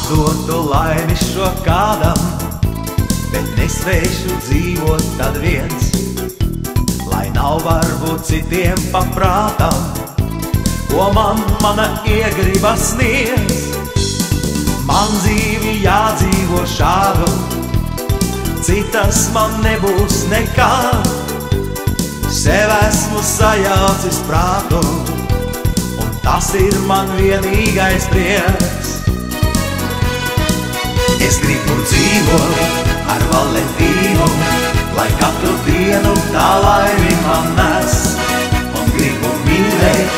Atdotu laimi šo kādam, bet nespēšu dzīvot tad viens, lai nav varbūt citiem paprātam, ko man mana iegriba sniedz. Man dzīvi jādzīvo šādu, citas man nebūs nekad. Sev esmu sajaucis prātu, un tas ir man vienīgais prieks. Es gribu dzīvot ar Valentīnu, lai katru dienu tā laimi man nes. Un gribu mīlēt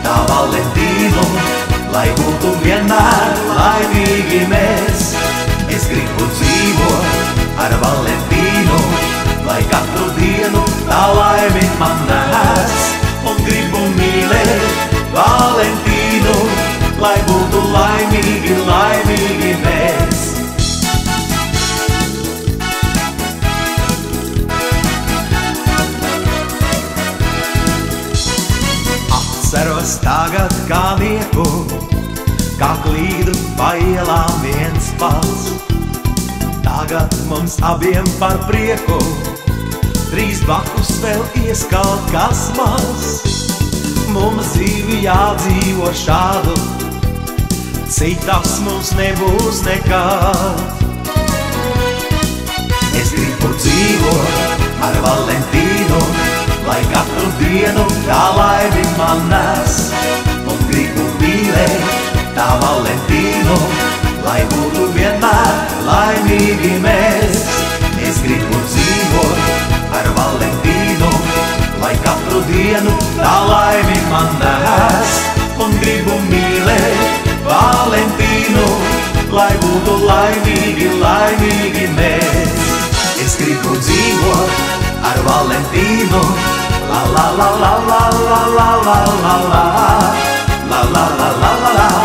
tā Valentīnu, lai būtu vienmēr laimīgi mēs. Es gribu dzīvot ar Valentīnu, lai katru dienu tā laimi man nes. Un gribu mīlēt Valentīnu, lai būtu laimīgi, laimīgi mēs. Atceros tagad kā nieku, kā klīdu pa ielām viens pats. Tagad mums abiem par prieku, 3 bakus vēl ieskaut kas maz. Mums dzīvi jādzīvo šādu, citas mums nebūs nekad. Es gribu dzīvot ar Valentīnu, lai katru dienu tā laimi man nes. Un gribu mīlēt tā Valentīnu, lai būtu vienmēr laimīgi mēs. Es gribu dzīvot ar Valentīnu, lai katru dienu tā laimi man nes. Un gribu mīlēt Valentīnu, lai būtu laimīgi, laimīgi mēs. Es gribu dzīvot ar Valentīnu, la la la la la la la la la la la la la la la la.